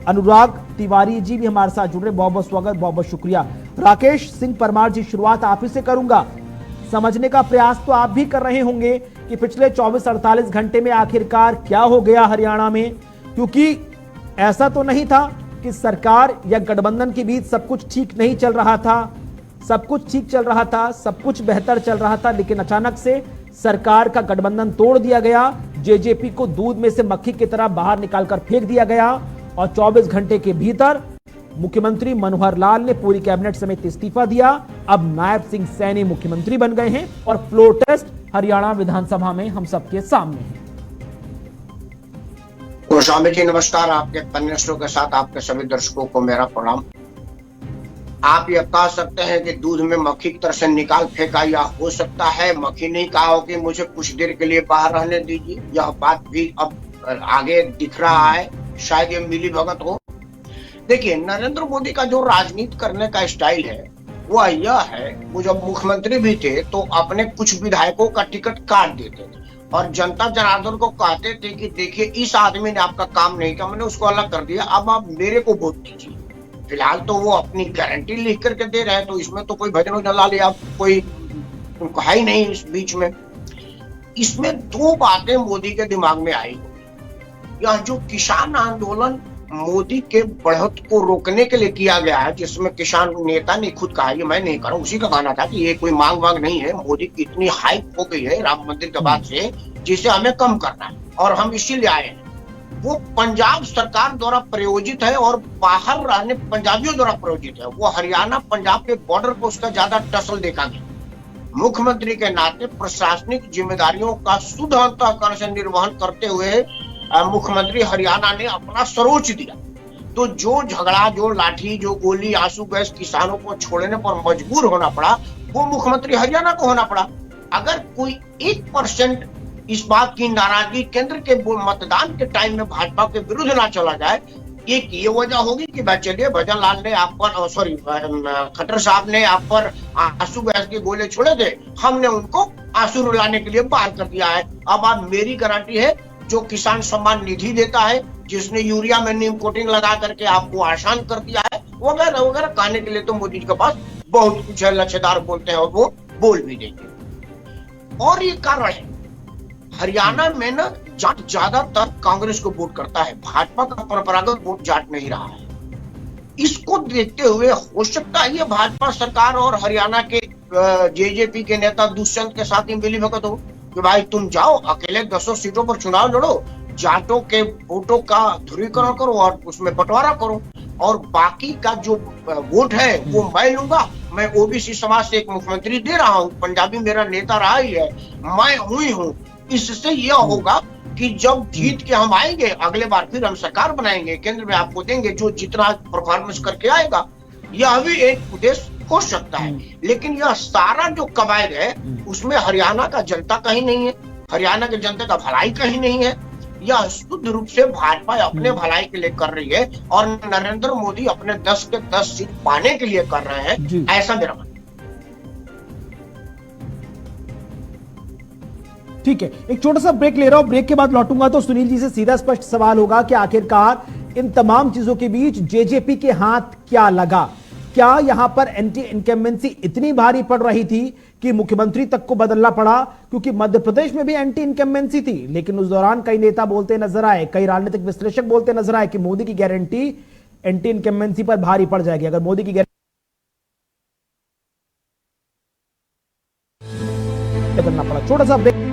अनुराग तिवारी जी भी हमारे साथ जुड़ रहे, बहुत बहुत स्वागत, बहुत बहुत शुक्रिया। राकेश सिंह परमार जी, शुरुआत आप ही से करूंगा। समझने का प्रयास तो आप भी कर रहे होंगे कि पिछले 24-48 घंटे में आखिरकार क्या हो गया हरियाणा में, क्योंकि ऐसा तो नहीं था कि सरकार या गठबंधन के बीच सब कुछ ठीक नहीं चल रहा था, सब कुछ ठीक चल रहा था, सब कुछ बेहतर चल रहा था, लेकिन अचानक से सरकार का गठबंधन तोड़ दिया गया, जेजेपी को दूध में से मक्खी की तरह बाहर निकालकर फेंक दिया गया और 24 घंटे के भीतर मुख्यमंत्री मनोहर लाल ने पूरी कैबिनेट समेत इस्तीफा दिया। अब नायब सिंह सैनी मुख्यमंत्री बन गए हैं और फ्लोर टेस्ट हरियाणा विधानसभा में हम सबके सामने है। गोस्वामी जी नमस्कार, आपके पन्नेश्वरों के साथ आपके सभी दर्शकों को मेरा प्रणाम। आप यह कह सकते हैं कि दूध में मक्खी की तरह से निकाल फेंका, या हो सकता है मक्खी नहीं कहा हो कि मुझे कुछ देर के लिए बाहर रहने दीजिए, यह बात भी अब आगे दिख रहा है, शायद ये मिली भगत हो। देखिए, नरेंद्र मोदी का जो राजनीति करने का स्टाइल है वह यह है, वो जब मुख्यमंत्री भी थे तो अपने कुछ विधायकों का टिकट काट देते थे और जनता जनार्दन को कहते थे कि देखिए इस आदमी ने आपका काम नहीं किया, मैंने उसको अलग कर दिया, अब आप मेरे को वोट दीजिए। फिलहाल तो वो अपनी गारंटी लिख करके दे रहे हैं, तो इसमें तो कोई भजन लाल या कोई है ही नहीं इस बीच में। इसमें दो बातें मोदी के दिमाग में आई। यह जो किसान आंदोलन मोदी के बढ़त को रोकने के लिए किया गया है, जिसमें किसान नेता ने खुद कहा, ये मैं नहीं कर रहा हूं, उसी का कहना था कि ये कोई मांग नहीं है, मोदी की इतनी हाइप हो गई है राम मंदिर के बाद से, जिसे हमें कम करना है और हम इसीलिए आए हैं। वो पंजाब सरकार द्वारा प्रायोजित है और बाहर रहने पंजाबियों द्वारा प्रायोजित है। वो हरियाणा पंजाब के बॉर्डर पर उसका ज्यादा टसल देखा गया। मुख्यमंत्री के नाते प्रशासनिक जिम्मेदारियों का शुद्ध अंतःकरण से निर्वहन करते हुए मुख्यमंत्री हरियाणा ने अपना सर्वोच्च दिया। तो जो झगड़ा, जो लाठी, जो गोली, आंसू गैस किसानों को छोड़ने पर मजबूर होना पड़ा, वो मुख्यमंत्री हरियाणा को होना पड़ा। अगर कोई 1% इस बात की नाराजगी केंद्र के मतदान के टाइम में भाजपा के विरुद्ध ना चला जाए, एक ये वजह होगी कि भाई चलिए भजन लाल ने आप पर, सॉरी खट्टर साहब ने आप पर आंसू गैस के गोले छोड़े थे, हमने उनको आंसू रुलाने के लिए बाहर कर दिया है। अब आप मेरी गारंटी है, जो किसान सम्मान निधि देता है, जिसने यूरिया में नीम कोटिंग लगा करके आपको आसान कर दिया है, वगैरह वगैरह कहने के लिए तो मोदी जी के पास बहुत कुछ है, लच्छेदार बोलते हैं और वो बोल भी देंगे। और ये कारण है, हरियाणा में ना जाट ज्यादातर कांग्रेस को वोट करता है, भाजपा का परंपरागत वोट जाट नहीं रहा है। इसको देखते हुए हो सकता है ये भाजपा सरकार और हरियाणा के जेजेपी के नेता दुष्यंत के साथ ही मिली भगत हो कि भाई तुम जाओ अकेले 10 सीटों पर चुनाव लड़ो, जाटों के वोटों का ध्रुवीकरण करो और उसमें बंटवारा करो, और बाकी का जो वोट है वो मैं लूंगा। मैं ओबीसी समाज से एक मुख्यमंत्री दे रहा हूँ, पंजाबी मेरा नेता रहा ही है, मैं हुई हूँ। इससे यह होगा कि जब जीत के हम आएंगे अगले बार फिर हम सरकार बनाएंगे, केंद्र में आपको देंगे जो जितना परफॉर्मेंस करके आएगा। यह भी एक उद्देश्य हो सकता है, लेकिन यह सारा जो कवायद है उसमें हरियाणा का जनता कहीं नहीं है, हरियाणा के जनता का भलाई कहीं नहीं है। यह शुद्ध रूप से भाजपा अपने भलाई के लिए कर रही है और नरेंद्र मोदी अपने 10 के 10 सीट पाने के लिए कर रहे हैं, ऐसा मेरा मानना। ठीक है, एक छोटा सा ब्रेक ले रहा हूं, ब्रेक के बाद लौटूंगा तो सुनील जी से सीधा स्पष्ट सवाल होगा कि आखिरकार इन तमाम चीजों के बीच जेजेपी के हाथ क्या लगा। क्या यहां पर एंटी इनकम्बेंसी इतनी भारी पड़ रही थी कि मुख्यमंत्री तक को बदलना पड़ा, क्योंकि मध्य प्रदेश में भी एंटी इनकम्बेंसी थी, लेकिन उस दौरान कई नेता बोलते नजर आए, कई राजनीतिक विश्लेषक बोलते नजर आए कि मोदी की गारंटी एंटी इनकम्बेंसी पर भारी पड़ जाएगी। अगर मोदी की गारंटी बदलना पड़ा। छोटा सा ब्रेक।